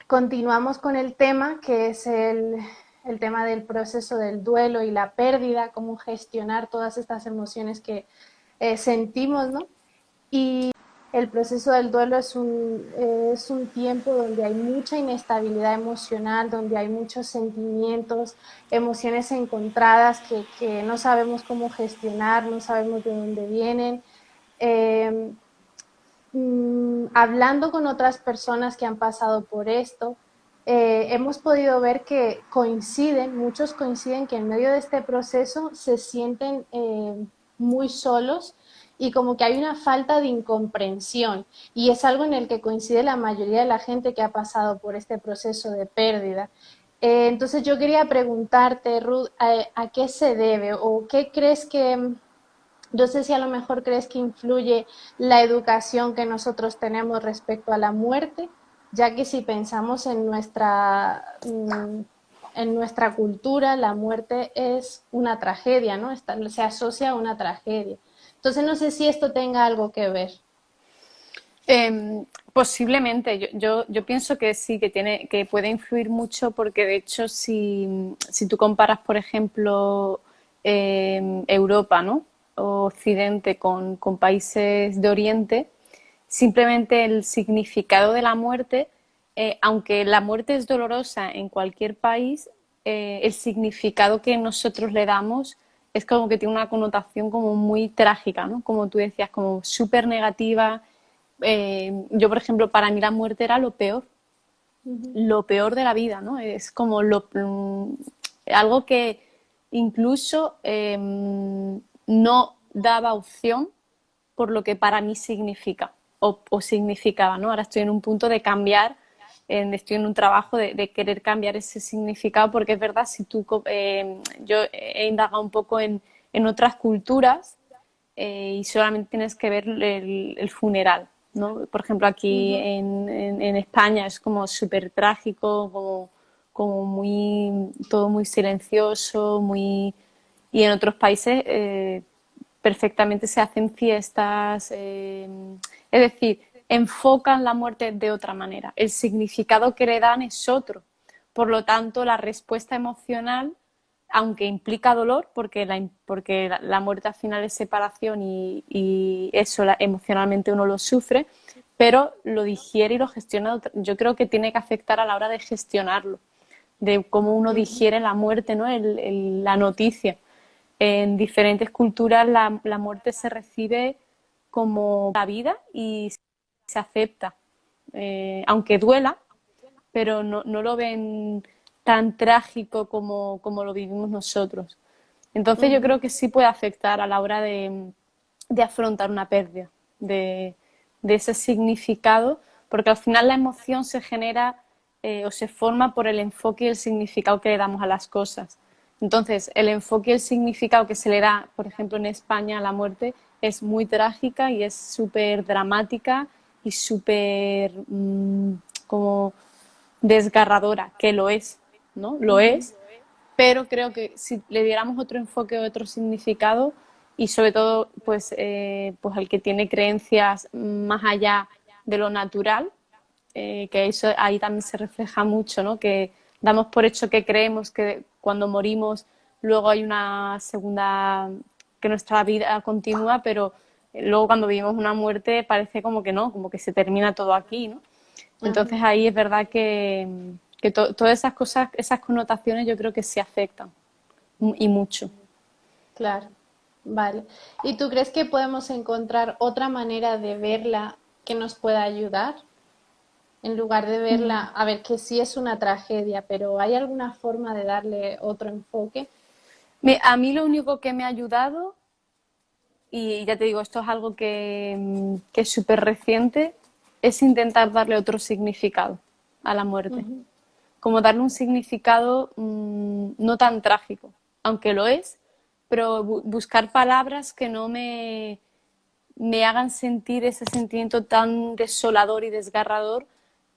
Continuamos con el tema, que es el tema del proceso del duelo y la pérdida, cómo gestionar todas estas emociones que sentimos, ¿no? Y el proceso del duelo es un tiempo donde hay mucha inestabilidad emocional, donde hay muchos sentimientos, emociones encontradas que no sabemos cómo gestionar, no sabemos de dónde vienen. Eh, Hablando con otras personas que han pasado por esto, hemos podido ver que muchos coinciden que en medio de este proceso se sienten muy solos y como que hay una falta de incomprensión, y es algo en el que coincide la mayoría de la gente que ha pasado por este proceso de pérdida. Entonces yo quería preguntarte, Ruth, ¿a qué se debe o qué crees que, no sé si a lo mejor crees que influye la educación que nosotros tenemos respecto a la muerte, ya que si pensamos en nuestra cultura, la muerte es una tragedia, ¿no? Se asocia a una tragedia. Entonces no sé si esto tenga algo que ver. Posiblemente, yo pienso que sí, que puede influir mucho, porque de hecho si tú comparas, por ejemplo, Europa, ¿no? O Occidente con países de Oriente, simplemente el significado de la muerte, aunque la muerte es dolorosa en cualquier país, el significado que nosotros le damos es como que tiene una connotación como muy trágica, ¿no? Como tú decías, como súper negativa. Yo, por ejemplo, para mí la muerte era lo peor de la vida, ¿no? Es como algo que incluso no daba opción por lo que para mí significa o significaba, ¿no? Ahora estoy en un punto de cambiar, estoy en un trabajo de querer cambiar ese significado, porque es verdad, si tú, yo he indagado un poco en otras culturas, y solamente tienes que ver el funeral, ¿no? Por ejemplo, aquí en España es como súper trágico, como muy, todo muy silencioso, y en otros países perfectamente se hacen fiestas, es decir, enfocan la muerte de otra manera. El significado que le dan es otro. Por lo tanto, la respuesta emocional, aunque implica dolor, porque la muerte al final es separación y eso emocionalmente uno lo sufre, pero lo digiere y lo gestiona. Yo creo que tiene que afectar a la hora de gestionarlo, de cómo uno digiere la muerte, ¿no? La noticia. En diferentes culturas la muerte se recibe como la vida y se acepta, aunque duela, pero no lo ven tan trágico como lo vivimos nosotros. Entonces yo creo que sí puede afectar a la hora de afrontar una pérdida, de ese significado, porque al final la emoción se genera o se forma por el enfoque y el significado que le damos a las cosas. Entonces, el enfoque y el significado que se le da, por ejemplo, en España a la muerte es muy trágica y es súper dramática y súper como desgarradora, que lo es, ¿no? Lo es, pero creo que si le diéramos otro enfoque o otro significado, y sobre todo pues el que tiene creencias más allá de lo natural, que eso ahí también se refleja mucho, ¿no? Que damos por hecho que creemos que cuando morimos luego hay una segunda, que nuestra vida continúa, pero luego cuando vivimos una muerte parece como que no, como que se termina todo aquí, ¿no? Entonces ahí es verdad que todas esas cosas, esas connotaciones yo creo que sí afectan y mucho. Claro, vale. ¿Y tú crees que podemos encontrar otra manera de verla que nos pueda ayudar? En lugar de verla, a ver, que sí es una tragedia, pero ¿hay alguna forma de darle otro enfoque? A mí lo único que me ha ayudado, y ya te digo, esto es algo que es súper reciente, es intentar darle otro significado a la muerte. Como darle un significado no tan trágico, aunque lo es, pero buscar palabras que no me hagan sentir ese sentimiento tan desolador y desgarrador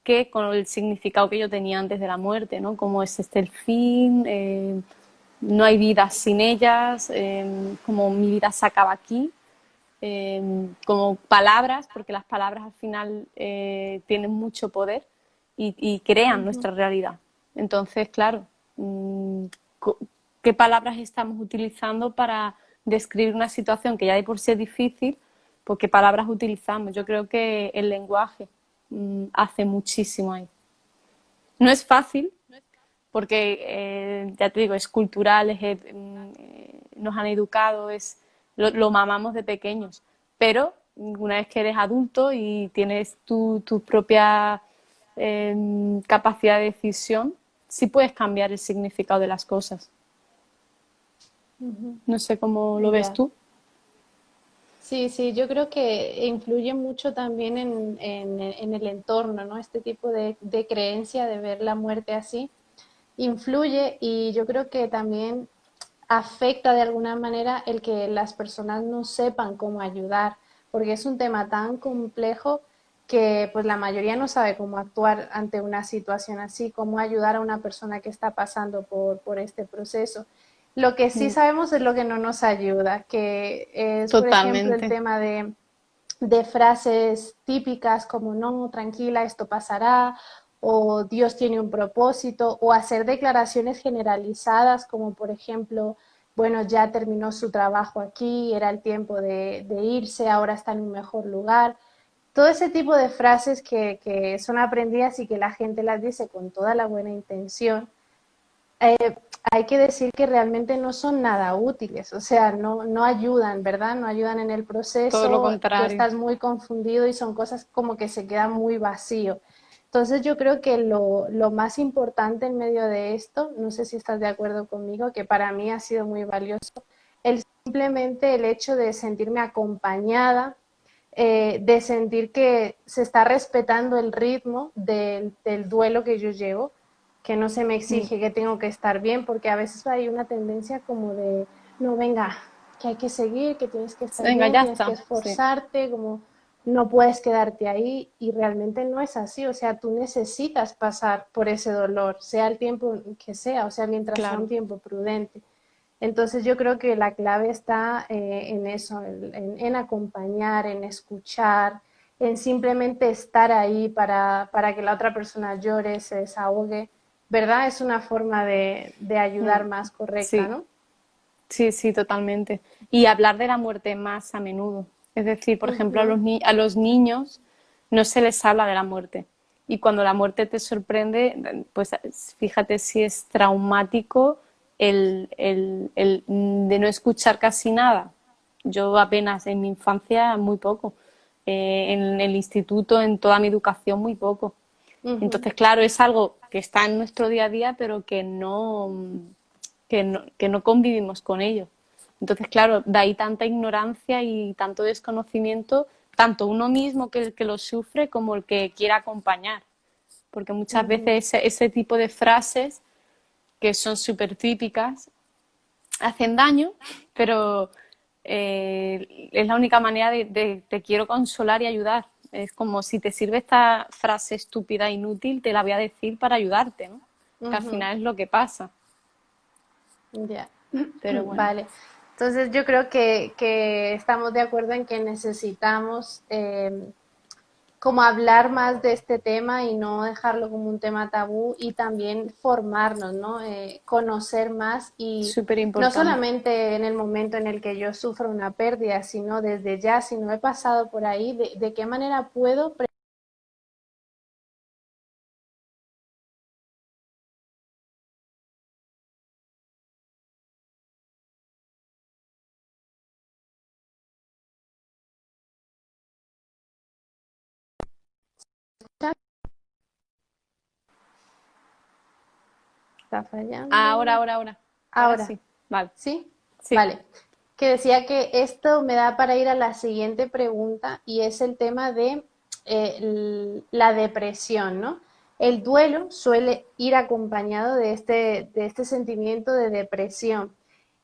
que con el significado que yo tenía antes de la muerte, ¿no? Como es el fin, no hay vida sin ellas, como mi vida se acaba aquí. como palabras, porque las palabras al final tienen mucho poder y crean Ujú. nuestra realidad. Entonces, claro, mm, ¿qué palabras estamos utilizando para describir una situación que ya de por sí es difícil? Pues qué palabras utilizamos. Yo creo que el lenguaje hace muchísimo ahí. No es fácil, porque ya te digo, es cultural, nos han educado, lo mamamos de pequeños, pero una vez que eres adulto y tienes tu propia capacidad de decisión, sí puedes cambiar el significado de las cosas. Ujú. No sé cómo lo ves Ya. tú. Sí, sí, yo creo que influye mucho también en el entorno, ¿no? Este tipo de creencia de ver la muerte así influye y yo creo que también afecta de alguna manera el que las personas no sepan cómo ayudar, porque es un tema tan complejo que pues la mayoría no sabe cómo actuar ante una situación así, cómo ayudar a una persona que está pasando por este proceso. Lo que sí Mm, sabemos es lo que no nos ayuda, que es, por ejemplo, el totalmente. tema de frases típicas como no, tranquila, esto pasará, o Dios tiene un propósito, o hacer declaraciones generalizadas como por ejemplo, bueno, ya terminó su trabajo aquí, era el tiempo de irse, ahora está en un mejor lugar. Todo ese tipo de frases que son aprendidas y que la gente las dice con toda la buena intención, hay que decir que realmente no son nada útiles, o sea, no ayudan, ¿verdad? No ayudan en el Todo lo proceso, tú contrario. estás muy confundido y son cosas como que se quedan muy vacío. Entonces yo creo que lo más importante en medio de esto, no sé si estás de acuerdo conmigo, que para mí ha sido muy valioso, simplemente el hecho de sentirme acompañada, de sentir que se está respetando el ritmo del duelo que yo llevo, que no se me Mm, exige que tengo que estar bien, porque a veces hay una tendencia como de, no, venga, que hay que seguir, que tienes que estar venga, bien, ya tienes que está. Sí, esforzarte, como no puedes quedarte ahí y realmente no es así, o sea, tú necesitas pasar por ese dolor, sea el tiempo que sea, o sea, mientras sea un claro. tiempo prudente. Entonces yo creo que la clave está en eso, en acompañar, en escuchar, en simplemente estar ahí para que la otra persona llore, se desahogue, ¿verdad? Es una forma de ayudar Mm, más correcta, sí. ¿no? Sí, sí, totalmente. Y hablar de la muerte más a menudo. Es decir, por ejemplo, Ujú, a los niños no se les habla de la muerte. Y cuando la muerte te sorprende, pues fíjate si es traumático el de no escuchar casi nada. Yo apenas en mi infancia muy poco. En el instituto, en toda mi educación, muy poco. ujú, Entonces, claro, es algo que está en nuestro día a día, pero que no convivimos con ello. Entonces, claro, de ahí tanta ignorancia y tanto desconocimiento, tanto uno mismo que el que lo sufre como el que quiera acompañar. Porque muchas ujú. veces ese tipo de frases que son súper típicas hacen daño, pero es la única manera de te quiero consolar y ayudar. Es como si te sirve esta frase estúpida e inútil, te la voy a decir para ayudarte, ¿no? Que al Ujú. final es lo que pasa. Ya, Pero bueno, vale. Entonces yo creo que estamos de acuerdo en que necesitamos como hablar más de este tema y no dejarlo como un tema tabú y también formarnos, ¿no? Conocer más y súper no importante. solamente en el momento en el que yo sufro una pérdida, sino desde ya, si no he pasado por ahí, de qué manera puedo preparar. Está Ahora, fallando. ahora, ahora. Ahora Ahora, sí. Vale. ¿sí? Sí. Vale. Que decía que esto me da para ir a la siguiente pregunta y es el tema de la depresión, ¿no? El duelo suele ir acompañado de este sentimiento de depresión.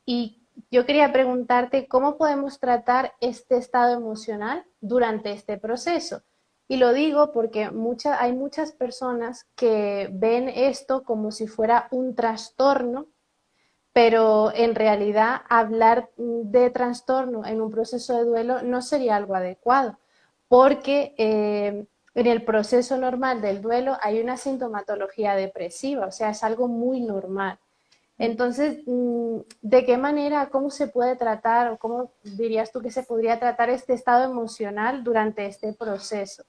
Y yo quería preguntarte cómo podemos tratar este estado emocional durante este proceso. Y lo digo porque hay muchas personas que ven esto como si fuera un trastorno pero en realidad hablar de trastorno en un proceso de duelo no sería algo adecuado, porque en el proceso normal del duelo hay una sintomatología depresiva, o sea, es algo muy normal. Entonces, ¿de qué manera, cómo se puede tratar o cómo dirías tú que se podría tratar este estado emocional durante este proceso?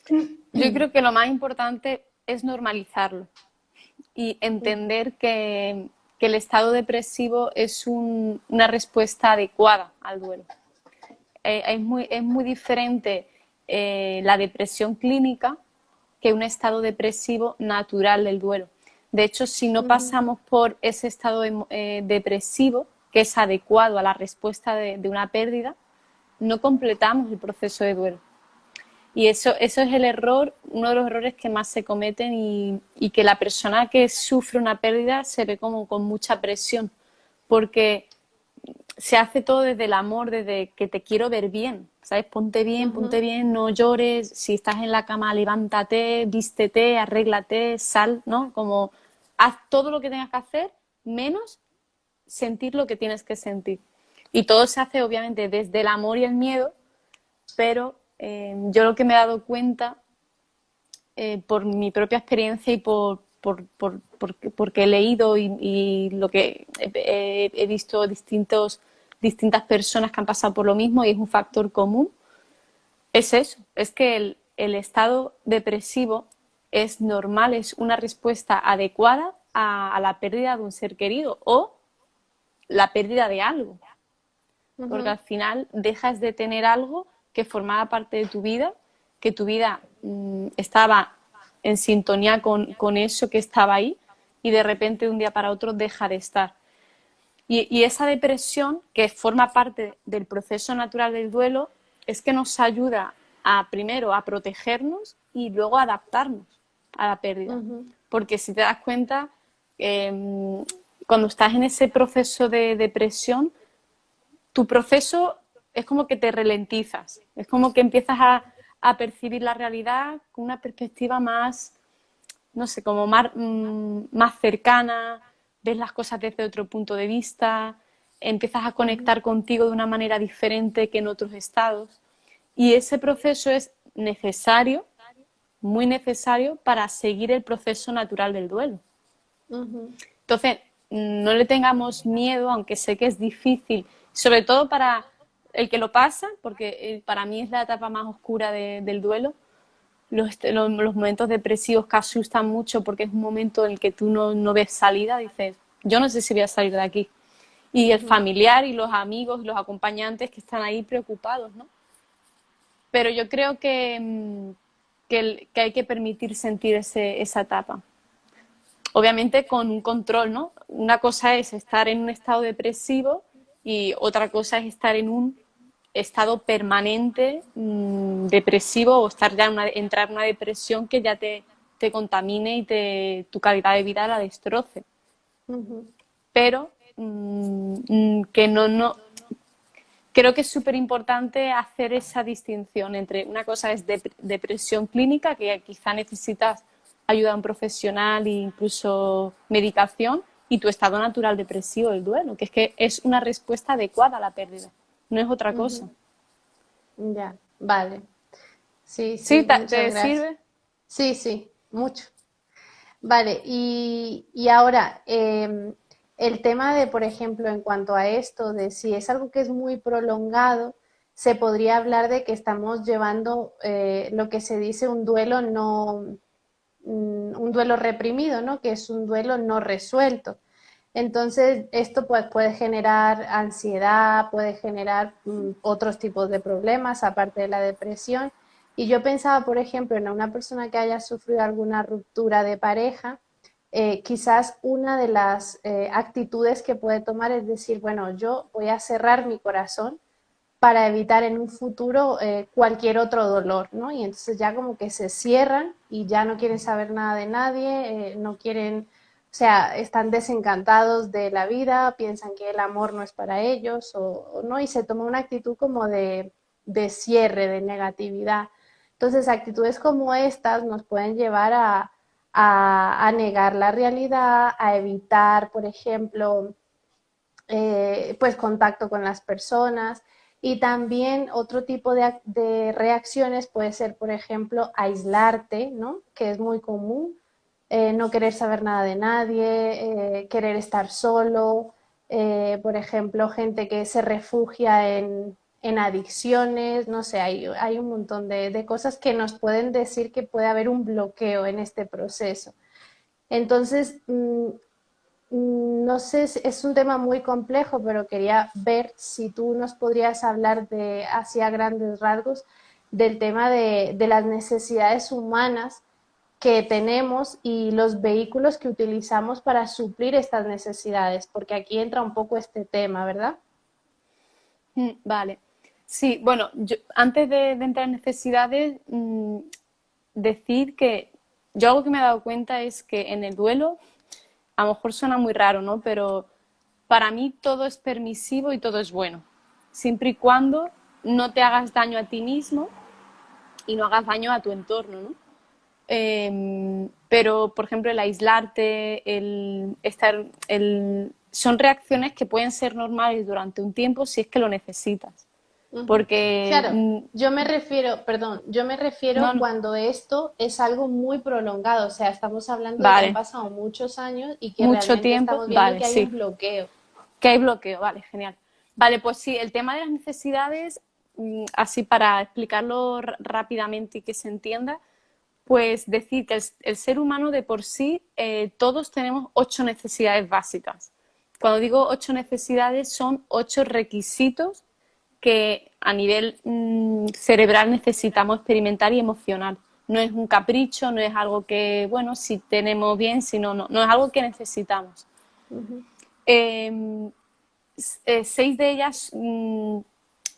Yo creo que lo más importante es normalizarlo y entender que el estado depresivo es una respuesta adecuada al duelo. Es muy diferente la depresión clínica que un estado depresivo natural del duelo. De hecho, si no pasamos por ese estado depresivo, que es adecuado a la respuesta de una pérdida, no completamos el proceso de duelo. Y eso es el error, uno de los errores que más se cometen y que la persona que sufre una pérdida se ve como con mucha presión, porque se hace todo desde el amor, desde que te quiero ver bien, ¿sabes? Ponte bien, no llores, si estás en la cama, levántate, vístete, arréglate, sal, ¿no? Como haz todo lo que tengas que hacer, menos sentir lo que tienes que sentir. Y todo se hace, obviamente, desde el amor y el miedo, pero yo lo que me he dado cuenta, por mi propia experiencia y porque he leído y lo que he visto distintas personas que han pasado por lo mismo y es un factor común, es eso, es que el estado depresivo es normal, es una respuesta adecuada a la pérdida de un ser querido o la pérdida de algo, porque al final dejas de tener algo que formaba parte de tu vida, que tu vida estaba en sintonía con eso que estaba ahí y de repente de un día para otro deja de estar. Y esa depresión, que forma parte del proceso natural del duelo, es que nos ayuda primero a protegernos y luego a adaptarnos a la pérdida. Porque si te das cuenta, cuando estás en ese proceso de depresión, tu proceso es como que te ralentizas, es como que empiezas a percibir la realidad con una perspectiva más, no sé, como más cercana, ves las cosas desde otro punto de vista, empiezas a conectar contigo de una manera diferente que en otros estados. Y ese proceso es necesario, muy necesario, para seguir el proceso natural del duelo. Entonces, no le tengamos miedo, aunque sé que es difícil, sobre todo para el que lo pasa, porque para mí es la etapa más oscura del duelo, los momentos depresivos que asustan mucho porque es un momento en el que tú no ves salida, dices, yo no sé si voy a salir de aquí. Y el familiar y los amigos, los acompañantes que están ahí preocupados, ¿no? Pero yo creo que hay que permitir sentir esa etapa. Obviamente con un control, ¿no? Una cosa es estar en un estado depresivo y otra cosa es estar en un estado permanente depresivo o entrar en una depresión que ya te contamine y tu calidad de vida la destroce. Pero que no, creo que es súper importante hacer esa distinción entre una cosa es depresión clínica, que quizá necesitas ayuda a un profesional e incluso medicación, y tu estado natural depresivo, el duelo, que es una respuesta adecuada a la pérdida, no es otra cosa. Ya, vale. Sí, ¿Sí? sí, muchas ¿Te gracias. sirve? Sí, sí, mucho. Vale, y ahora, el tema de, por ejemplo, en cuanto a esto, de si es algo que es muy prolongado, se podría hablar de que estamos llevando lo que se dice un duelo no, un duelo reprimido, ¿no? Que es un duelo no resuelto. Entonces, esto pues, puede generar ansiedad, puede generar otros tipos de problemas, aparte de la depresión. Y yo pensaba, por ejemplo, en una persona que haya sufrido alguna ruptura de pareja, quizás una de las actitudes que puede tomar es decir, bueno, yo voy a cerrar mi corazón para evitar en un futuro cualquier otro dolor, ¿no? Y entonces ya como que se cierran y ya no quieren saber nada de nadie, no quieren, o sea, están desencantados de la vida, piensan que el amor no es para ellos, o no, y se toma una actitud como de cierre, de negatividad. Entonces, actitudes como estas nos pueden llevar a negar la realidad, a evitar, por ejemplo, pues contacto con las personas. Y también otro tipo de reacciones puede ser, por ejemplo, aislarte, ¿no? Que es muy común, no querer saber nada de nadie, querer estar solo, por ejemplo, gente que se refugia en adicciones, no sé, hay un montón de cosas que nos pueden decir que puede haber un bloqueo en este proceso. Entonces, no sé, es un tema muy complejo, pero quería ver si tú nos podrías hablar de, hacia grandes rasgos, del tema de las necesidades humanas que tenemos y los vehículos que utilizamos para suplir estas necesidades, porque aquí entra un poco este tema, ¿verdad? Vale. Sí, bueno, antes de entrar en necesidades, decir que yo algo que me he dado cuenta es que en el duelo, a lo mejor suena muy raro, ¿no? Pero para mí todo es permisivo y todo es bueno, siempre y cuando no te hagas daño a ti mismo y no hagas daño a tu entorno, ¿no? Pero, por ejemplo, el aislarte, son reacciones que pueden ser normales durante un tiempo si es que lo necesitas. Ujú. Porque, Claro, yo me refiero, perdón, yo me refiero no, no, cuando esto es algo muy prolongado, o sea, estamos hablando de que han vale, pasado muchos años y que mucho realmente tiempo, estamos viendo vale, que hay un sí, bloqueo. que hay bloqueo, vale, genial. Vale, pues sí, el tema de las necesidades, así para explicarlo rápidamente y que se entienda, pues decir que el ser humano de por sí, todos tenemos 8 necesidades básicas. Cuando digo 8 necesidades, son 8 requisitos que a nivel cerebral necesitamos experimentar y emocionar. No es un capricho, no es algo que, bueno, si tenemos bien, si no, no, no es algo que necesitamos. Ujú, 6 de ellas,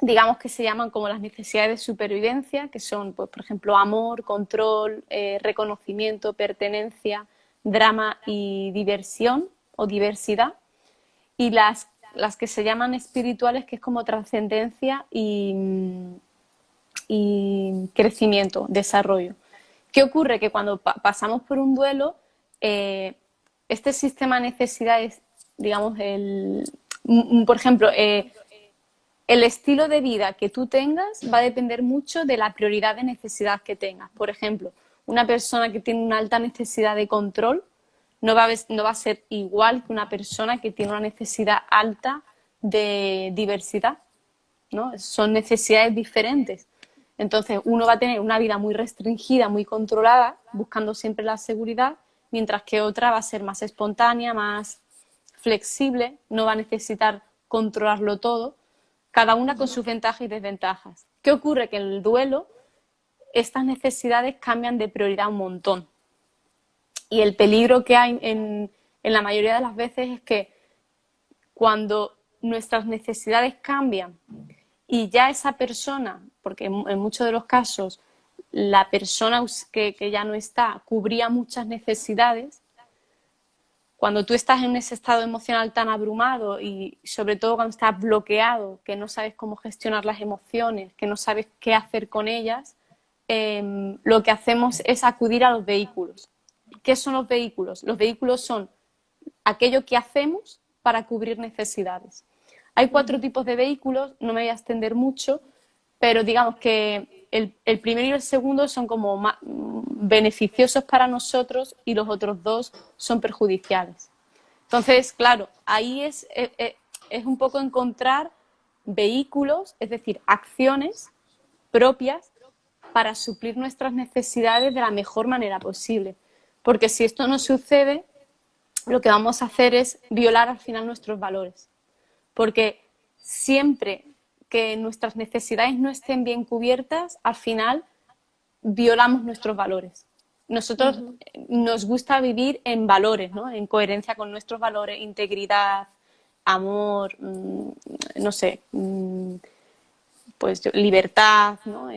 digamos que se llaman como las necesidades de supervivencia, que son, pues, por ejemplo, amor, control, reconocimiento, pertenencia, drama y diversión o diversidad. Y las que se llaman espirituales, que es como trascendencia y crecimiento, desarrollo. ¿Qué ocurre? Que cuando pasamos por un duelo, eh, este sistema de necesidades, digamos, por ejemplo, el estilo de vida que tú tengas va a depender mucho de la prioridad de necesidad que tengas. Por ejemplo, una persona que tiene una alta necesidad de control no va a ser igual que una persona que tiene una necesidad alta de diversidad, ¿no? Son necesidades diferentes. Entonces, uno va a tener una vida muy restringida, muy controlada, buscando siempre la seguridad, mientras que otra va a ser más espontánea, más flexible, no va a necesitar controlarlo todo, cada una con sus ventajas y desventajas. ¿Qué ocurre? Que en el duelo estas necesidades cambian de prioridad un montón. Y el peligro que hay en la mayoría de las veces es que cuando nuestras necesidades cambian y ya esa persona, porque en muchos de los casos la persona que ya no está cubría muchas necesidades, cuando tú estás en ese estado emocional tan abrumado y sobre todo cuando estás bloqueado, que no sabes cómo gestionar las emociones, que no sabes qué hacer con ellas, lo que hacemos es acudir a los vehículos. ¿Qué son los vehículos? Los vehículos son aquello que hacemos para cubrir necesidades. Hay 4 tipos de vehículos, no me voy a extender mucho, pero digamos que el primero y el segundo son como beneficiosos para nosotros y los otros dos son perjudiciales. Entonces, claro, ahí es un poco encontrar vehículos, es decir, acciones propias para suplir nuestras necesidades de la mejor manera posible. Porque si esto no sucede, lo que vamos a hacer es violar al final nuestros valores. Porque siempre que nuestras necesidades no estén bien cubiertas, al final violamos nuestros valores. Nosotros ujú. nos gusta vivir en valores, ¿no? En coherencia con nuestros valores, integridad, amor, no sé, pues libertad, ¿no?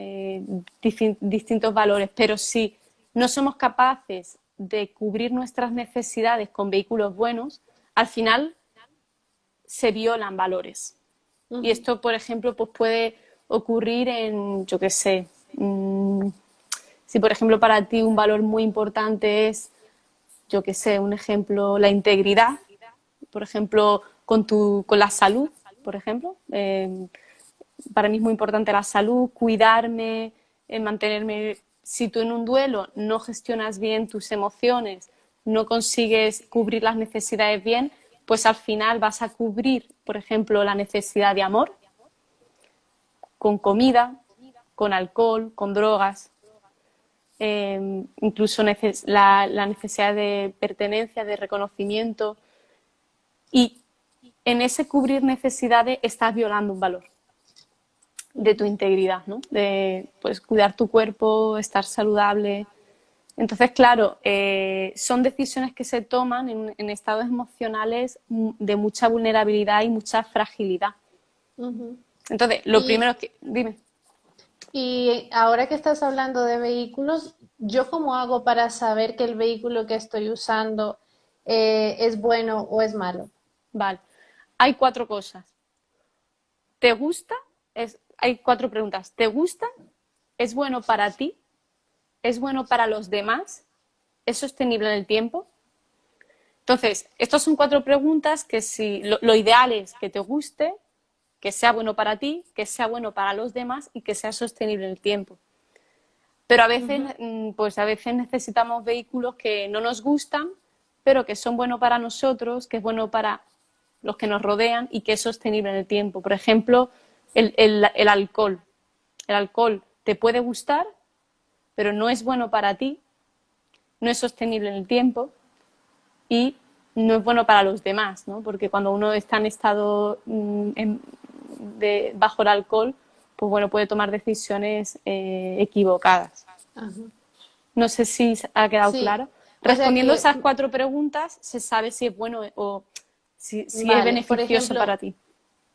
Distintos valores. Pero si no somos capaces de cubrir nuestras necesidades con vehículos buenos, al final se violan valores. Y Ujú, esto, por ejemplo, pues puede ocurrir en, yo qué sé, si por ejemplo para ti un valor muy importante es yo qué sé, un ejemplo, la integridad, por ejemplo, con la salud, por ejemplo. Para mí es muy importante la salud, cuidarme, mantenerme. Si tú en un duelo no gestionas bien tus emociones, no consigues cubrir las necesidades bien, pues al final vas a cubrir, por ejemplo, la necesidad de amor con comida, con alcohol, con drogas, incluso la necesidad de pertenencia, de reconocimiento. Y en ese cubrir necesidades estás violando un valor de tu integridad, ¿no? De pues, cuidar tu cuerpo, estar saludable. Entonces, claro, son decisiones que se toman en estados emocionales de mucha vulnerabilidad y mucha fragilidad. Ujú. Entonces, lo Y, primero que... Dime. y ahora que estás hablando de vehículos, ¿yo cómo hago para saber que el vehículo que estoy usando es bueno o es malo? Vale. Hay cuatro cosas. ¿Te gusta? Hay cuatro preguntas. ¿Te gusta? ¿Es bueno para ti? ¿Es bueno para los demás? ¿Es sostenible en el tiempo? Entonces, estas son cuatro preguntas que si lo ideal es que te guste, que sea bueno para ti, que sea bueno para los demás y que sea sostenible en el tiempo. Pero a veces, Ujú, pues a veces necesitamos vehículos que no nos gustan, pero que son buenos para nosotros, que es bueno para los que nos rodean y que es sostenible en el tiempo. Por ejemplo, el alcohol. El alcohol te puede gustar, pero no es bueno para ti, no es sostenible en el tiempo y no es bueno para los demás, ¿no? Porque cuando uno está en estado bajo el alcohol, pues bueno, puede tomar decisiones equivocadas. ajá. No sé si ha quedado Sí, claro. o sea Respondiendo que, esas cuatro preguntas, se sabe si es bueno o si es vale, por beneficioso ejemplo, para ti.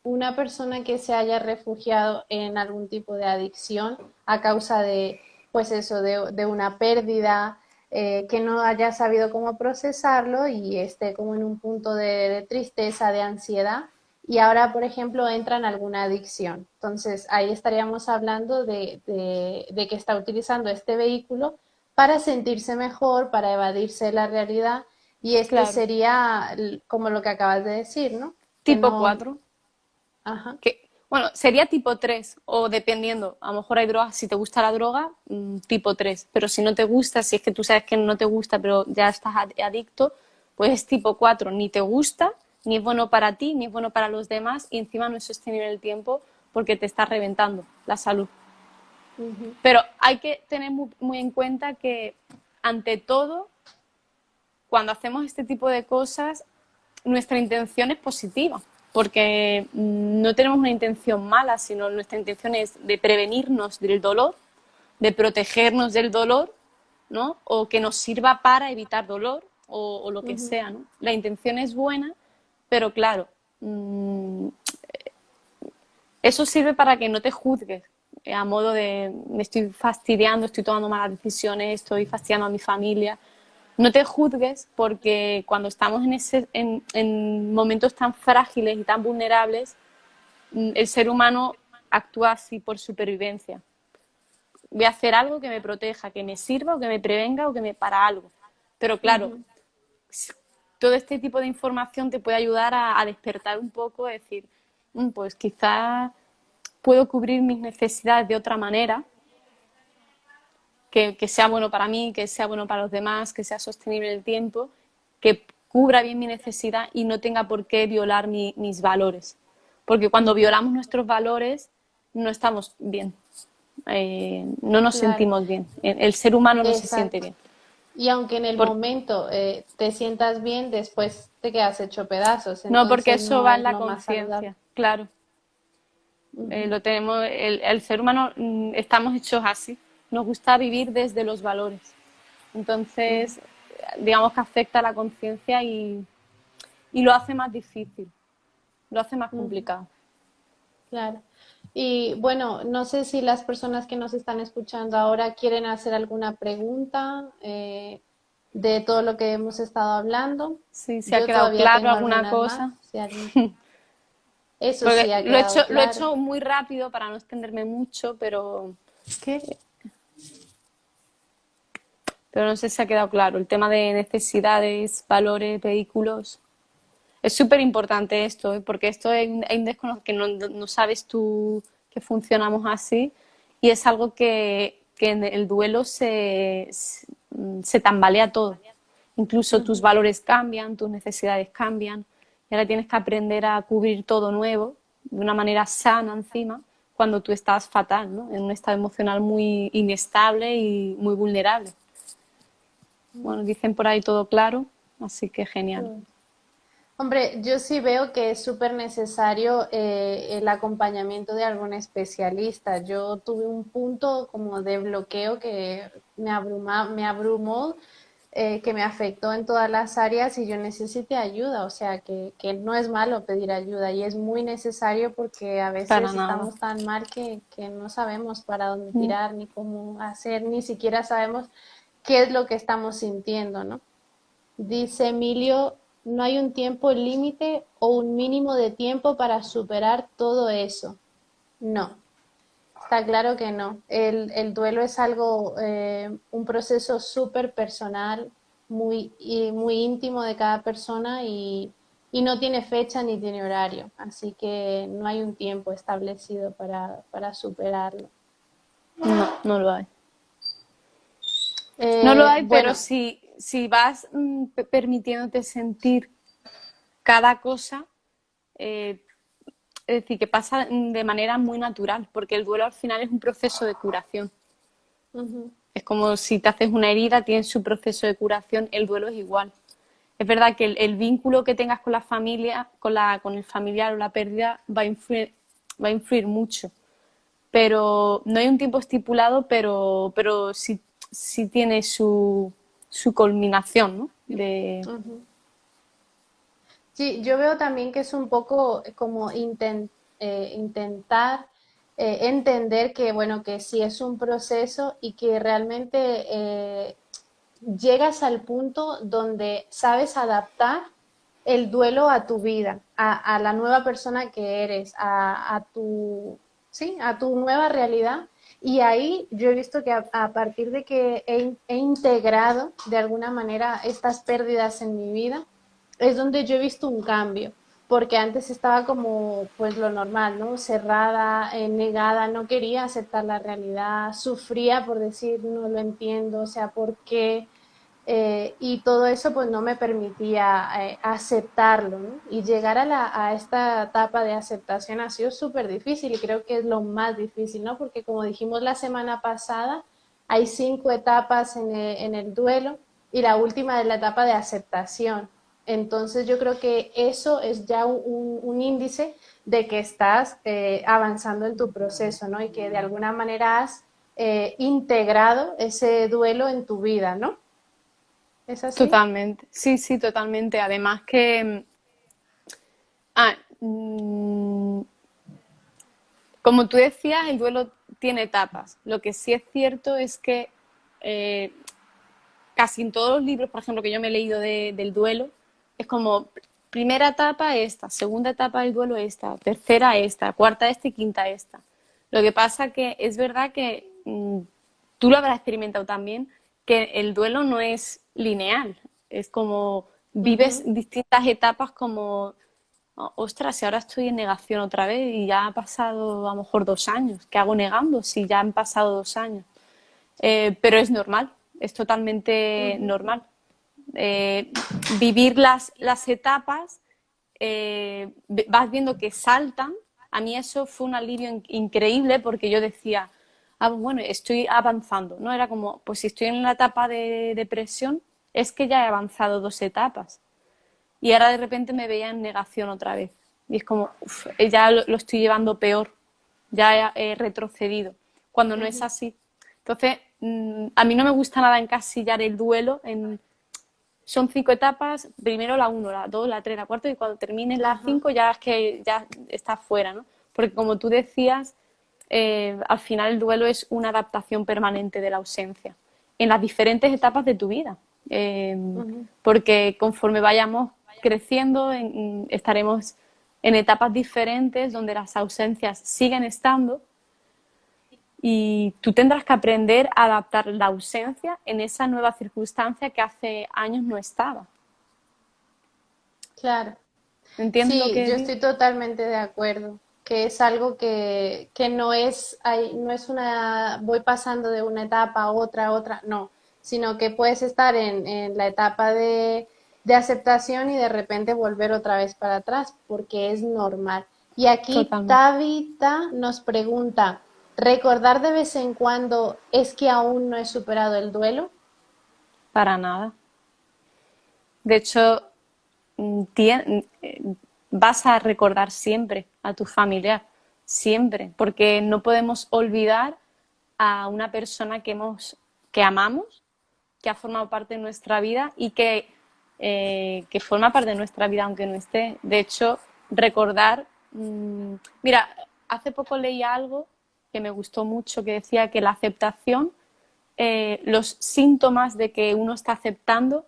una persona que se haya refugiado en algún tipo de adicción a causa de, pues eso, de una pérdida, que no haya sabido cómo procesarlo y esté como en un punto de tristeza, de ansiedad, y ahora, por ejemplo, entra en alguna adicción. Entonces, ahí estaríamos hablando de que está utilizando este vehículo para sentirse mejor, para evadirse de la realidad, y este Claro. sería como lo que acabas de decir, ¿no? Que Tipo no, 4 ajá. que, bueno, sería tipo 3 o dependiendo, a lo mejor hay drogas, si te gusta la droga, tipo 3 pero si no te gusta, si es que tú sabes que no te gusta, pero ya estás adicto, pues es tipo 4 ni te gusta, ni es bueno para ti, ni es bueno para los demás y encima no es sostenible en el tiempo porque te está reventando la salud. Ujú, Pero hay que tener muy en cuenta que, ante todo, cuando hacemos este tipo de cosas, nuestra intención es positiva, porque no tenemos una intención mala, sino nuestra intención es de prevenirnos del dolor, de protegernos del dolor, ¿no? O que nos sirva para evitar dolor o lo que ujú, sea, ¿no? La intención es buena, pero claro, mmm, eso sirve para que no te juzgues a modo de me estoy fastidiando, estoy tomando malas decisiones, estoy fastidiando a mi familia. No te juzgues porque cuando estamos en momentos tan frágiles y tan vulnerables, el ser humano actúa así por supervivencia. Voy a hacer algo que me proteja, que me sirva o que me prevenga o que me para algo. Pero claro, ujú, todo este tipo de información te puede ayudar a despertar un poco, a decir, pues quizás puedo cubrir mis necesidades de otra manera, que sea bueno para mí, que sea bueno para los demás, que sea sostenible en el tiempo, que cubra bien mi necesidad y no tenga por qué violar mis valores. Porque cuando ujú. violamos nuestros valores no estamos bien, no nos Claro, sentimos bien, el ser humano no se siente exacto. bien. Y aunque en el Por, momento te sientas bien, después te quedas hecho pedazos, no, porque entonces eso no va en es la lo más saludable. conciencia, claro. Ujú, Lo tenemos, el ser humano estamos hechos así, nos gusta vivir desde los valores. ujú, Entonces, digamos que afecta a la conciencia y lo hace más difícil, lo hace más ujú, complicado. claro. Y bueno, no sé si las personas que nos están escuchando ahora quieren hacer alguna pregunta de todo lo que hemos estado hablando. Sí, si ha Yo quedado todavía claro tengo alguna algunas más, cosa. si alguien. Eso Porque sí ha quedado lo he claro. hecho muy rápido para no extenderme mucho, pero ¿Qué? pero no sé si ha quedado claro. El tema de necesidades, valores, vehículos. Es súper importante esto, ¿eh? Porque esto hay un desconocido que no sabes tú que funcionamos así y es algo que en el duelo se tambalea todo. Incluso tus Ujú. valores cambian, tus necesidades cambian y ahora tienes que aprender a cubrir todo nuevo de una manera sana encima cuando tú estás fatal, ¿no? En un estado emocional muy inestable y muy vulnerable. Bueno, dicen por ahí todo claro, así que genial. Sí. Hombre, yo sí veo que es súper necesario el acompañamiento de algún especialista. Yo tuve un punto como de bloqueo que me abrumó, que me afectó en todas las áreas y yo necesité ayuda. O sea, que no es malo pedir ayuda y es muy necesario porque a Para veces nada. estamos tan mal que no sabemos para dónde Mm. tirar ni cómo hacer, ni siquiera sabemos qué es lo que estamos sintiendo, ¿no? Dice Emilio, no hay un tiempo límite o un mínimo de tiempo para superar todo eso. No, está claro que no. El duelo es algo, un proceso súper personal, muy íntimo de cada persona y no tiene fecha ni tiene horario. Así que no hay un tiempo establecido para superarlo. No, no lo hay. No lo hay, pero Bueno, si vas permitiéndote sentir cada cosa, eh, es decir, que pasa de manera muy natural, porque el duelo al final es un proceso de curación. ujú, Es como si te haces una herida, tienes su proceso de curación, el duelo es igual. Es verdad que el vínculo que tengas con la familia, con el familiar o la pérdida va a influir mucho. Pero no hay un tiempo estipulado, pero sí tiene su culminación, ¿no? ujú. Sí, yo veo también que es un poco como intentar entender que, bueno, que sí es un proceso y que realmente llegas al punto donde sabes adaptar el duelo a tu vida, a la nueva persona que eres, sí, a tu nueva realidad. Y ahí yo he visto que a partir de que he integrado de alguna manera estas pérdidas en mi vida, es donde yo he visto un cambio, porque antes estaba como pues lo normal, ¿no? Cerrada, negada, no quería aceptar la realidad, sufría por decir no lo entiendo, o sea, ¿por qué? Y todo eso pues no me permitía aceptarlo, ¿no? Y llegar a esta etapa de aceptación ha sido súper difícil y creo que es lo más difícil, ¿no? Porque como dijimos la semana pasada, hay 5 etapas en el duelo y la última es la etapa de aceptación. Entonces yo creo que eso es ya un índice de que estás avanzando en tu proceso, ¿no? Y que de alguna manera has integrado ese duelo en tu vida, ¿no? ¿Es así? Totalmente. Sí, sí, totalmente. Además que, ah, mm, como tú decías, el duelo tiene etapas. Lo que sí es cierto es que eh, casi en todos los libros, por ejemplo, que yo me he leído del duelo, es como primera etapa esta, segunda etapa del duelo esta, tercera esta, cuarta esta y quinta esta. Lo que pasa que es verdad que tú lo habrás experimentado también, que el duelo no es lineal, es como vives Ujú, distintas etapas como, "Oh, ostras, si ahora estoy en negación otra vez y ya ha pasado a lo mejor 2 años, ¿qué hago negando si ya han pasado 2 años? Pero es normal, es totalmente ujú, normal. Eh, Vivir las etapas, vas viendo que saltan. A mí eso fue un alivio increíble porque yo decía, ah, bueno, estoy avanzando, ¿no? Era como, pues si estoy en la etapa de depresión, es que ya he avanzado 2 etapas. Y ahora de repente me veía en negación otra vez. Y es como, uf, ya lo estoy llevando peor, ya he retrocedido, cuando no es ujú, así. Entonces, a mí no me gusta nada encasillar el duelo en... Son 5 etapas, primero la uno, la 2, la 3, la cuarta, y cuando termines las ajá, 5 ya es que ya estás fuera, ¿no? Porque como tú decías, al final el duelo es una adaptación permanente de la ausencia en las diferentes etapas de tu vida. Eh, ujú, Porque conforme vayamos creciendo, estaremos en etapas diferentes donde las ausencias siguen estando Y tú tendrás que aprender a adaptar la ausencia en esa nueva circunstancia que hace años no estaba. Claro. ¿Entiendes lo Sí, que yo digo? estoy totalmente de acuerdo, que es algo que no es, no es una, voy pasando de una etapa a otra, no, sino que puedes estar en la etapa de aceptación y de repente volver otra vez para atrás, porque es normal. Y aquí Totalmente. Tabita nos pregunta, ¿recordar de vez en cuando es que aún no he superado el duelo? Para nada. De hecho, vas a recordar siempre a tu familiar, siempre, porque no podemos olvidar a una persona que amamos, que ha formado parte de nuestra vida y que forma parte de nuestra vida aunque no esté. De hecho, recordar, mira, hace poco leí algo que me gustó mucho, que decía que la aceptación, los síntomas de que uno está aceptando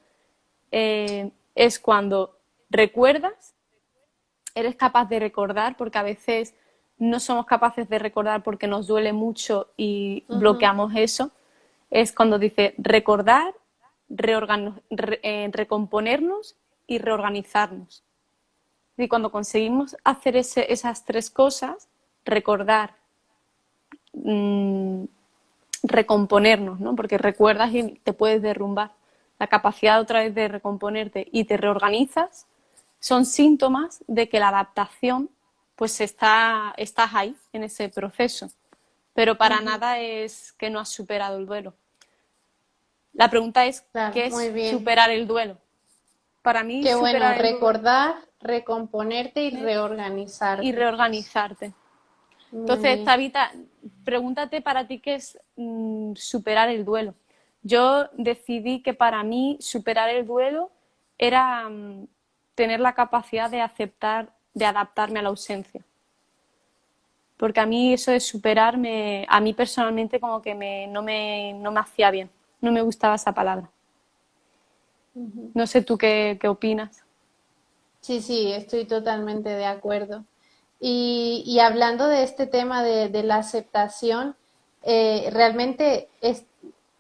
es cuando recuerdas, eres capaz de recordar, porque a veces no somos capaces de recordar porque nos duele mucho y Ujú, bloqueamos eso, es cuando dice recordar, recomponernos y reorganizarnos. Y cuando conseguimos hacer esas tres cosas, recordar, mmm, recomponernos, ¿no? Porque recuerdas y te puedes derrumbar. La capacidad otra vez de recomponerte y te reorganizas son síntomas de que la adaptación, pues estás ahí en ese proceso. Pero para ujú. nada es que no has superado el duelo. La pregunta es, Claro, ¿qué muy es bien. superar el duelo? Para mí, Qué bueno, superar el duelo recordar, recomponerte y es y reorganizarte. reorganizarte. Muy Entonces, bien. Tabita, pregúntate para ti qué es superar el duelo. Yo decidí que para mí superar el duelo era tener la capacidad de aceptar, de adaptarme a la ausencia. Porque a mí eso de superarme, a mí personalmente como que no me hacía bien. No me gustaba esa palabra. Ujú. No sé tú qué opinas. Sí, sí, estoy totalmente de acuerdo. Y hablando de este tema de la aceptación, realmente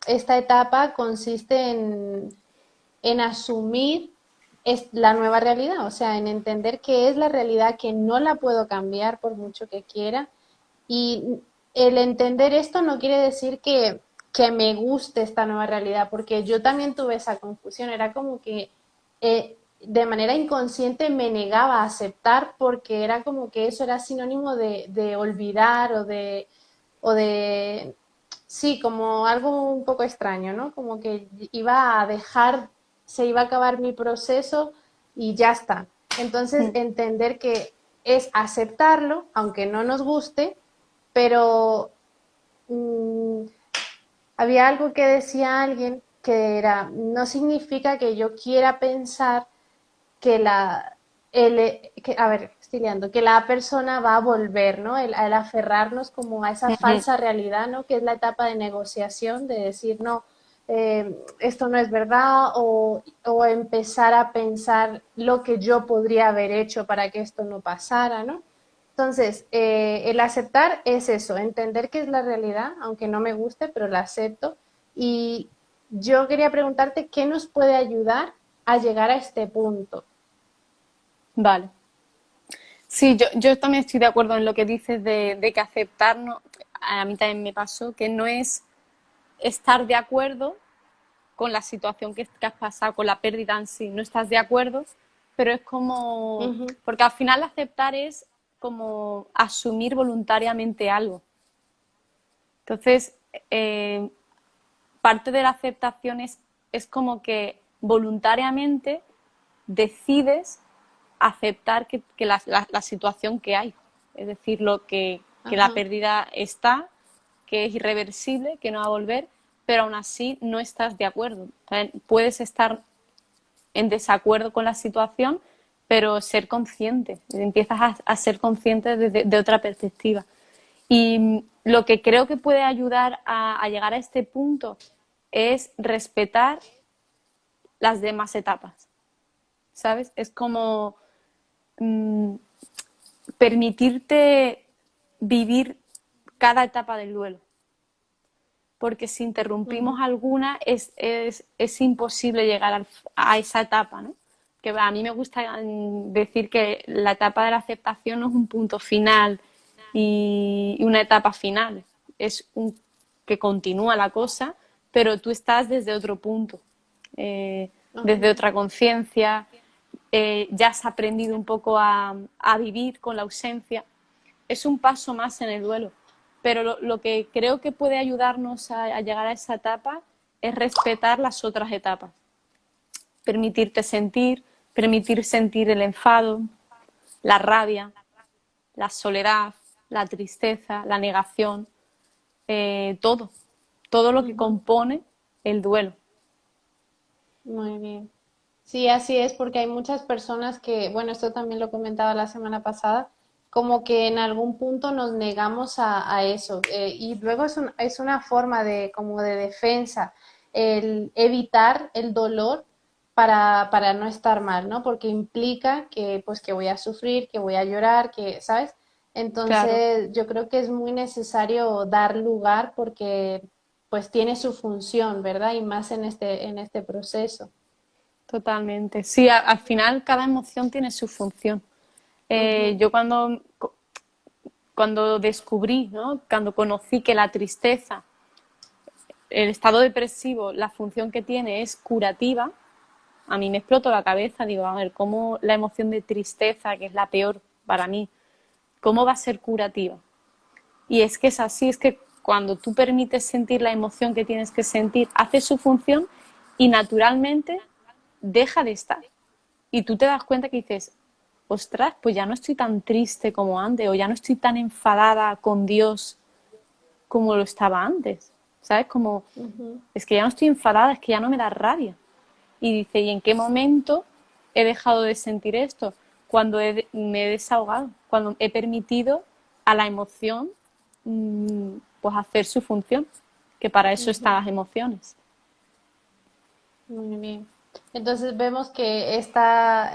esta etapa consiste en asumir la nueva realidad, o sea, en entender que es la realidad, que no la puedo cambiar por mucho que quiera. Y el entender esto no quiere decir que me guste esta nueva realidad, porque yo también tuve esa confusión, era como que de manera inconsciente me negaba a aceptar porque era como que eso era sinónimo de olvidar o de, sí, como algo un poco extraño, ¿no? Como que iba a dejar, se iba a acabar mi proceso y ya está. Entonces, Mm, entender que es aceptarlo, aunque no nos guste, pero mmm, había algo que decía alguien que era, no significa que yo quiera pensar que a ver, estoy liando, que la persona va a volver, ¿no? El aferrarnos como a esa ujú. falsa realidad, ¿no? Que es la etapa de negociación, de decir, no, esto no es verdad, o empezar a pensar lo que yo podría haber hecho para que esto no pasara, ¿no? Entonces, el aceptar es eso, entender que es la realidad, aunque no me guste, pero la acepto. Y yo quería preguntarte qué nos puede ayudar a llegar a este punto. Vale. Sí, yo también estoy de acuerdo en lo que dices de que aceptarnos, a mí también me pasó, que no es estar de acuerdo con la situación que has pasado, con la pérdida en sí, no estás de acuerdo, pero es como, Ujú, porque al final aceptar es como asumir voluntariamente algo. Entonces, eh, parte de la aceptación es como que voluntariamente decides aceptar que la situación que hay. Es decir, que la ajá, pérdida está, que es irreversible, que no va a volver, pero aún así no estás de acuerdo. O sea, puedes estar en desacuerdo con la situación, pero ser consciente, empiezas a ser consciente de otra perspectiva. Y lo que creo que puede ayudar a llegar a este punto es respetar las demás etapas, ¿sabes? Es como mm, permitirte vivir cada etapa del duelo. porque si interrumpimos alguna es imposible llegar a esa etapa, ¿no? Que a mí me gusta decir que la etapa de la aceptación no es un punto final y una etapa final, es que continúa la cosa, pero tú estás desde otro punto, desde Ujú. otra conciencia, ya has aprendido un poco a vivir con la ausencia. Es un paso más en el duelo, pero lo que creo que puede ayudarnos a llegar a esa etapa es respetar las otras etapas, permitirte sentir, permitir sentir el enfado, la rabia, la soledad, la tristeza, la negación, todo, todo lo que Ujú. compone el duelo. Muy bien. Sí, así es, porque hay muchas personas que, bueno, esto también lo comentaba la semana pasada, como que en algún punto nos negamos a eso. Y luego es una forma de, como de defensa, el evitar el dolor para no estar mal, ¿no? Porque implica que, pues, que voy a sufrir, que voy a llorar, que, ¿sabes? Claro, Entonces, yo creo que es muy necesario dar lugar porque, pues, tiene su función, ¿verdad? Y más en este proceso. totalmente. Sí, al final cada emoción tiene su función. Ujú. Yo cuando descubrí, ¿no? Cuando conocí que la tristeza, el estado depresivo, la función que tiene es curativa, a mí me explotó la cabeza, digo, a ver, ¿cómo la emoción de tristeza, que es la peor para mí, cómo va a ser curativa? Y es que es así, es que cuando tú permites sentir la emoción que tienes que sentir, hace su función y naturalmente deja de estar. Y tú te das cuenta que dices, ostras, pues ya no estoy tan triste como antes, o ya no estoy tan enfadada con Dios como lo estaba antes. ¿Sabes? Como, Ujú. es que ya no estoy enfadada, es que ya no me da rabia. Y dice, ¿y en qué momento he dejado de sentir esto? Cuando me he desahogado, cuando he permitido a la emoción pues hacer su función, que para eso están Ujú. las emociones. Muy bien. Entonces vemos que esta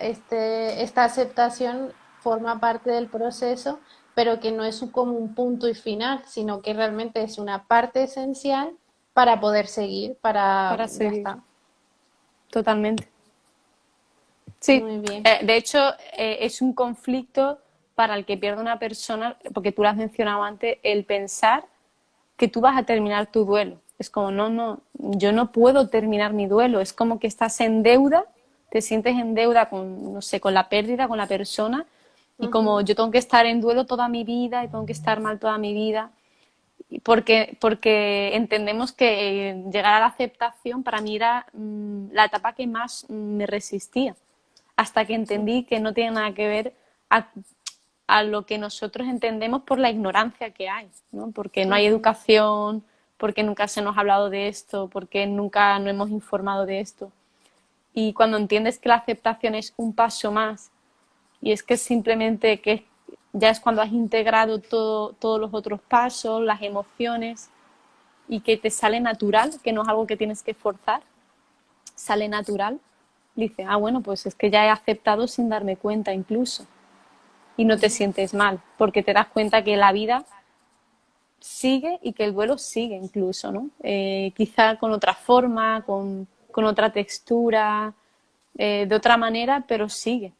aceptación forma parte del proceso, pero que no es como un punto y final, sino que realmente es una parte esencial para poder seguir, para, Para ya seguir, está. totalmente. Sí, Muy bien. de hecho es un conflicto para el que pierde una persona, porque tú lo has mencionado antes, el pensar que tú vas a terminar tu duelo. Es como, no, no, yo no puedo terminar mi duelo. Es como que estás en deuda, te sientes en deuda con, no sé, con la pérdida, con la persona, y como Ujú. yo tengo que estar en duelo toda mi vida y tengo que estar mal toda mi vida, porque entendemos que llegar a la aceptación para mí era la etapa que más me resistía, hasta que entendí que no tiene nada que ver a, a lo que nosotros entendemos por la ignorancia que hay, ¿no? Porque no hay Ujú. educación, porque nunca se nos ha hablado de esto, porque nunca nos hemos informado de esto. Y cuando entiendes que la aceptación es un paso más, y es que simplemente que ya es cuando has integrado todos los otros pasos, las emociones, y que te sale natural, que no es algo que tienes que forzar, sale natural, dices, ah, bueno, pues es que ya he aceptado sin darme cuenta incluso. Y no te Ujú. sientes mal, porque te das cuenta que la vida sigue y que el duelo sigue incluso, ¿no? Quizá con otra forma, con otra textura, de otra manera, pero sigue.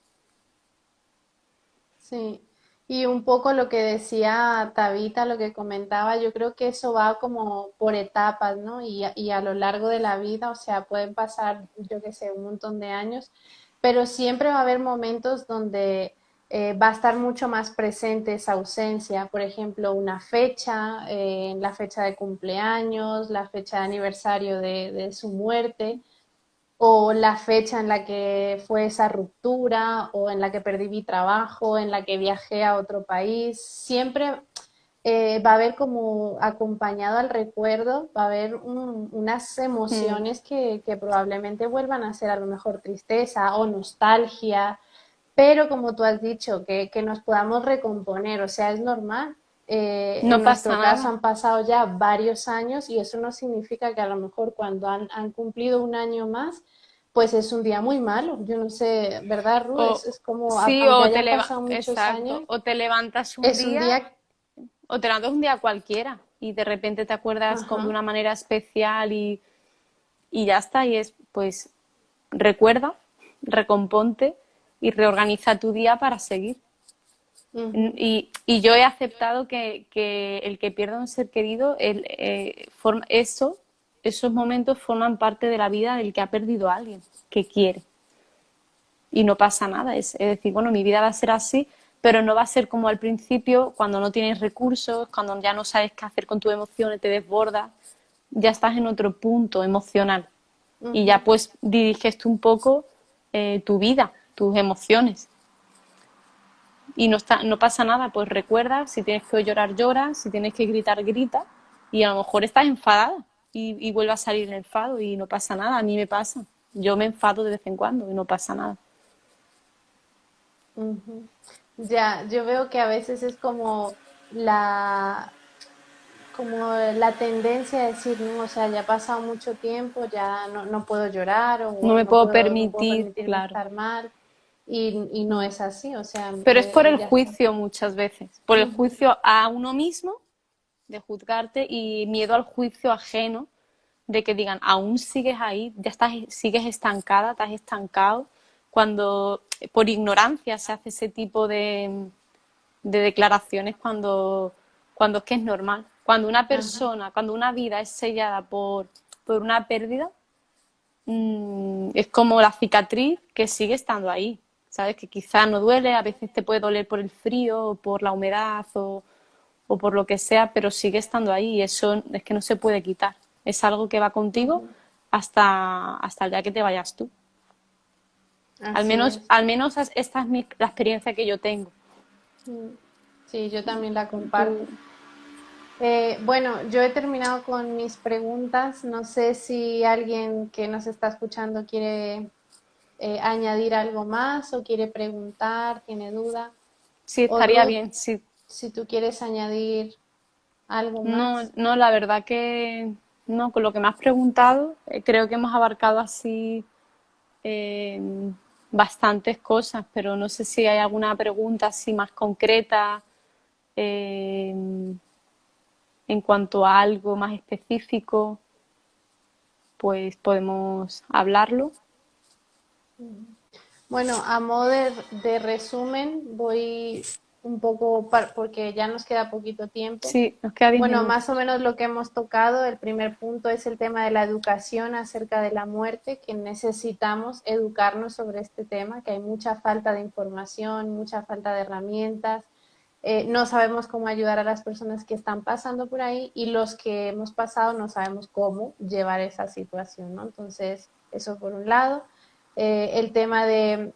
Sí, y un poco lo que decía Tabita, lo que comentaba, yo creo que eso va como por etapas, ¿no? Y a lo largo de la vida, o sea, pueden pasar, yo qué sé, un montón de años, pero siempre va a haber momentos donde va a estar mucho más presente esa ausencia, por ejemplo, una fecha, la fecha de cumpleaños, la fecha de aniversario de su muerte o la fecha en la que fue esa ruptura, o en la que perdí mi trabajo, en la que viajé a otro país, siempre va a haber como acompañado al recuerdo, va a haber unas Mm. emociones que probablemente vuelvan a ser a lo mejor tristeza o nostalgia, pero como tú has dicho, que nos podamos recomponer, o sea, es normal. En No pasa nuestro caso nada. han pasado ya varios años y eso no significa que a lo mejor cuando han cumplido un año más, pues es un día muy malo. Yo no sé, ¿verdad, Ru? O, Es como, sí, aunque haya pasado muchos exacto, años, o te levantas un es un día, día, o te levantas un día cualquiera. y de repente te acuerdas de Ajá. una manera especial y ya está. Y es, pues, recuerda, recomponte y reorganiza tu día para seguir. Ujú, Y yo he aceptado que el que pierda un ser querido, esos momentos forman parte de la vida del que ha perdido a alguien que quiere. Y no pasa nada. Es decir, bueno, mi vida va a ser así, pero no va a ser como al principio, cuando no tienes recursos, cuando ya no sabes qué hacer con tus emociones, te desbordas, ya estás en otro punto emocional. Y ya ujú. pues diriges tú un poco tu vida, tus emociones. Y no pasa nada, pues recuerda, si tienes que llorar, lloras, si tienes que gritar, grita, y a lo mejor estás enfadada y vuelve a salir el enfado y no pasa nada, a mí me pasa. Yo me enfado de vez en cuando y no pasa nada. Ujú. Ya, yo veo que a veces es la, como la tendencia a decir, no, o sea, ya ha pasado mucho tiempo, ya no puedo llorar No o me puedo no puedo permitir, permitirme claro. estar mal y no es así, o sea, Pero es por el ya está. juicio muchas veces, por el Ujú, juicio a uno mismo, de juzgarte y miedo al juicio ajeno, de que digan, aún sigues ahí, ya estás, sigues estancada, estás estancado, cuando por ignorancia se hace ese tipo de declaraciones cuando es que es normal. Cuando una ajá, persona, cuando una vida es sellada por una pérdida, es como la cicatriz que sigue estando ahí, ¿sabes? Que quizás no duele, a veces te puede doler por el frío, o por la humedad o por lo que sea, pero sigue estando ahí y eso es que no se puede quitar. Es algo que va contigo ujú, hasta el día que te vayas tú. así es. Al menos esta es la experiencia que yo tengo. Mm, sí, yo también la Tú, comparto. Bueno, yo he terminado con mis preguntas. No sé si alguien que nos está escuchando quiere añadir algo más o quiere preguntar, tiene duda. sí, O estaría Ruth, bien, sí. si tú quieres añadir algo No, más. no, la verdad que no, con lo que me has preguntado, creo que hemos abarcado así eh, bastantes cosas, pero no sé si hay alguna pregunta así más concreta eh, en cuanto a algo más específico, pues podemos hablarlo. Bueno, a modo de resumen, voy un poco, porque ya nos queda poquito tiempo. Sí, nos queda 10 Bueno, minutos. más o menos lo que hemos tocado, el primer punto es el tema de la educación acerca de la muerte, que necesitamos educarnos sobre este tema, que hay mucha falta de información, mucha falta de herramientas, no sabemos cómo ayudar a las personas que están pasando por ahí y los que hemos pasado no sabemos cómo llevar esa situación, ¿no? Entonces, eso por un lado. El tema de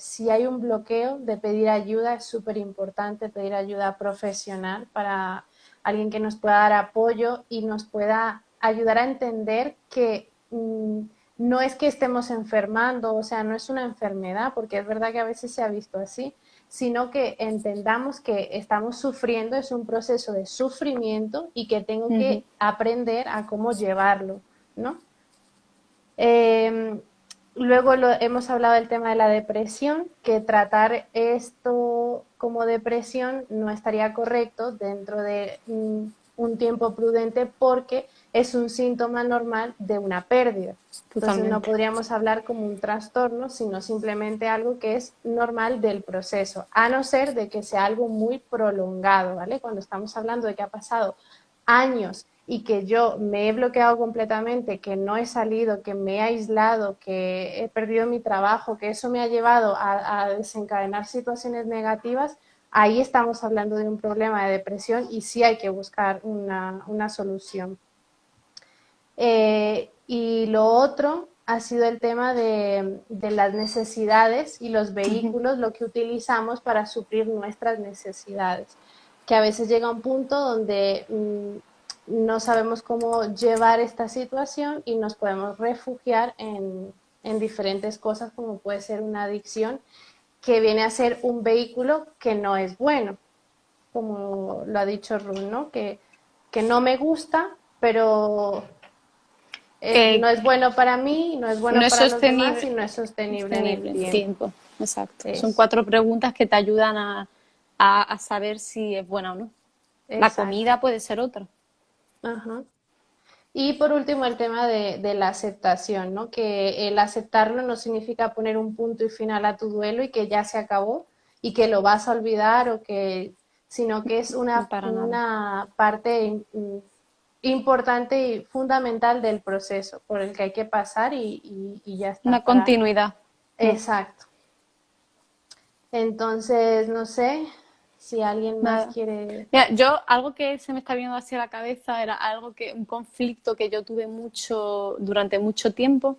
si hay un bloqueo, de pedir ayuda, es súper importante pedir ayuda profesional para alguien que nos pueda dar apoyo y nos pueda ayudar a entender que no es que estemos enfermando, o sea, no es una enfermedad, porque es verdad que a veces se ha visto así, sino que entendamos que estamos sufriendo, es un proceso de sufrimiento y que tengo que Ujú, aprender a cómo llevarlo, ¿no? Eh, Luego hemos hablado del tema de la depresión, que tratar esto como depresión no estaría correcto dentro de un tiempo prudente porque es un síntoma normal de una pérdida. Entonces no totalmente. podríamos hablar como un trastorno, sino simplemente algo que es normal del proceso, a no ser de que sea algo muy prolongado, ¿vale? Cuando estamos hablando de que ha pasado años y que yo me he bloqueado completamente, que no he salido, que me he aislado, que he perdido mi trabajo, que eso me ha llevado a desencadenar situaciones negativas, ahí estamos hablando de un problema de depresión y sí hay que buscar una solución. Y lo otro ha sido el tema de las necesidades y los Ujú. vehículos, lo que utilizamos para suplir nuestras necesidades, que a veces llega un punto donde no sabemos cómo llevar esta situación y nos podemos refugiar en diferentes cosas como puede ser una adicción que viene a ser un vehículo que no es bueno, como lo ha dicho Run, ¿no? Que no me gusta, pero Eh, no es bueno para mí, no es no bueno es para los demás sostenible, y no es sostenible en el sostenible en el tiempo. tiempo. Exacto. Son Eso, 4 preguntas que te ayudan a saber si es buena o no. La exacto. comida puede ser otra. Ajá. Y por último, el tema de la aceptación, ¿no? Que el aceptarlo no significa poner un punto y final a tu duelo y que ya se acabó y que lo vas a olvidar o que, sino que es No para nada. una parte importante y fundamental del proceso por el que hay que pasar y ya está. Una continuidad. Mm. Exacto. Entonces, no sé si alguien más Nada. quiere. Mira, yo, algo que se me está viendo hacia la cabeza era algo que, un conflicto que yo tuve mucho, durante mucho tiempo,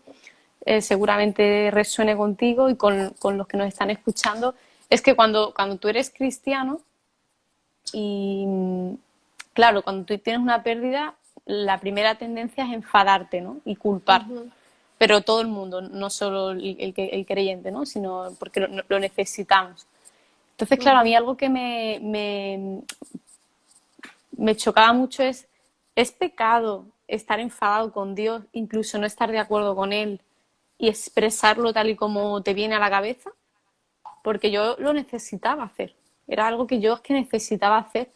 seguramente resuene contigo y con los que nos están escuchando, es que cuando tú eres cristiano y, claro, cuando tú tienes una pérdida, la primera tendencia es enfadarte, ¿no? Y culpar. Ujú, Pero todo el mundo, no solo el creyente, ¿no? Sino porque lo necesitamos. Entonces, claro, a ujú, mí algo que me chocaba mucho es pecado estar enfadado con Dios, incluso no estar de acuerdo con Él y expresarlo tal y como te viene a la cabeza, porque yo lo necesitaba hacer. Era algo que yo es que necesitaba hacer.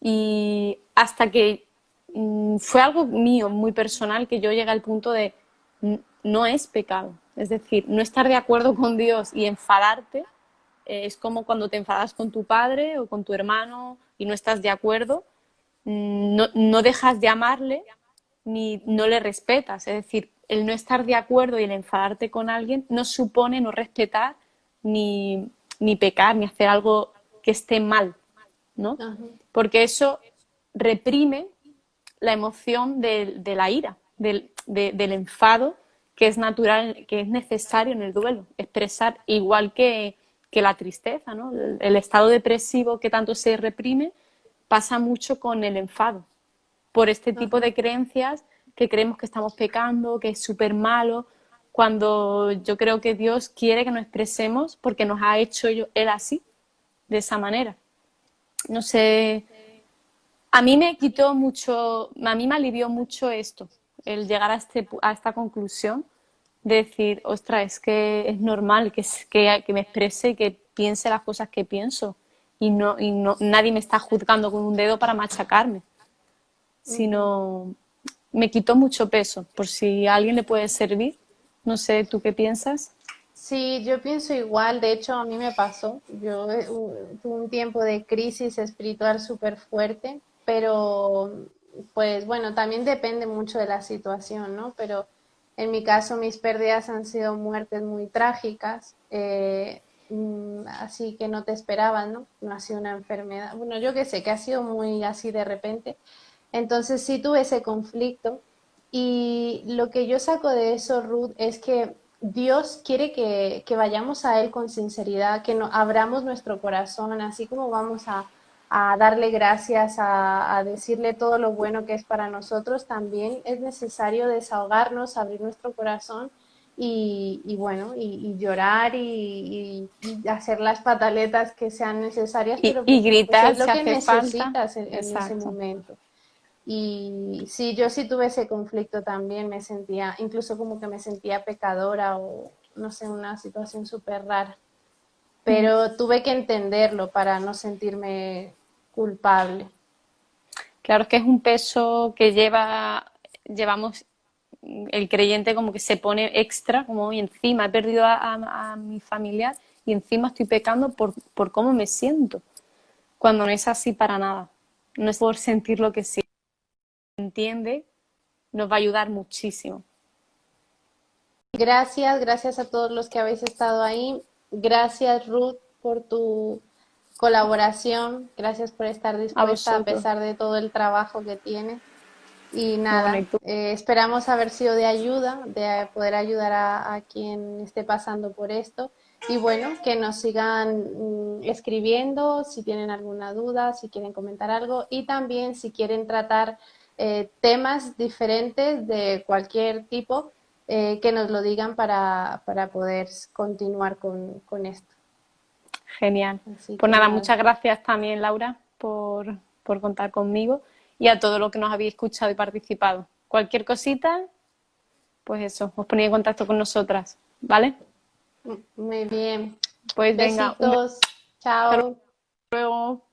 Y hasta que fue algo mío, muy personal, que yo llegué al punto de no es pecado. Es decir, no estar de acuerdo con Dios y enfadarte es como cuando te enfadas con tu padre o con tu hermano y no estás de acuerdo, no dejas de amarle ni no le respetas. Es decir, el no estar de acuerdo y el enfadarte con alguien no supone no respetar ni pecar, ni hacer algo que esté mal, ¿no? ajá, Porque eso reprime la emoción de la ira, del enfado, que es natural, que es necesario en el duelo, expresar igual que la tristeza, ¿no? El estado depresivo que tanto se reprime pasa mucho con el enfado, por este tipo ajá. de creencias que creemos que estamos pecando, que es súper malo, cuando yo creo que Dios quiere que nos expresemos porque nos ha hecho Él así, de esa manera. No sé, a mí me quitó mucho, a mí me alivió mucho esto, el llegar a esta conclusión de decir, ostras, es que es normal que me exprese y que piense las cosas que pienso y no, nadie me está juzgando con un dedo para machacarme, Ujú. sino me quitó mucho peso, por si a alguien le puede servir. No sé, ¿tú qué piensas? Sí, yo pienso igual, de hecho a mí me pasó, yo tuve un tiempo de crisis espiritual súper fuerte, pero pues bueno, también depende mucho de la situación, ¿no? Pero en mi caso mis pérdidas han sido muertes muy trágicas, así que no te esperaban, ¿no? No ha sido una enfermedad, bueno, yo qué sé, que ha sido muy así de repente, entonces sí tuve ese conflicto y lo que yo saco de eso, Ruth, es que Dios quiere que vayamos a Él con sinceridad, que no, abramos nuestro corazón, así como vamos a darle gracias, a decirle todo lo bueno que es para nosotros, también es necesario desahogarnos, abrir nuestro corazón y bueno, y llorar y hacer las pataletas que sean necesarias, pero Y porque pues gritar es si lo que hace falta. necesitas en ese Exacto. momento. Y sí, yo sí tuve ese conflicto también, me sentía, incluso como que me sentía pecadora o no sé, una situación súper rara. Mm. Pero tuve que entenderlo para no sentirme culpable. Claro, es que es un peso que llevamos el creyente como que se pone extra, como hoy encima he perdido a mi familiar y encima estoy pecando por cómo me siento, cuando no es así para nada. No es por sentir lo que se entiende, nos va a ayudar muchísimo. Gracias, gracias a todos los que habéis estado ahí. Gracias, Ruth, por tu colaboración. Gracias por estar A dispuesta a vosotros. pesar de todo el trabajo que tienes. Y Bueno, ¿y nada, tú? esperamos haber sido de ayuda, de poder ayudar a quien esté pasando por esto. Y bueno, que nos sigan escribiendo si tienen alguna duda, si quieren comentar algo y también si quieren tratar temas diferentes de cualquier tipo, que nos lo digan para poder continuar con esto. Genial. Así Pues que nada, nada, muchas gracias también, Laura, por contar conmigo y a todos los que nos habéis escuchado y participado. Cualquier cosita, pues eso, os ponéis en contacto con nosotras, ¿vale? muy bien. Pues venga, un beso, Besitos, hasta chao. luego.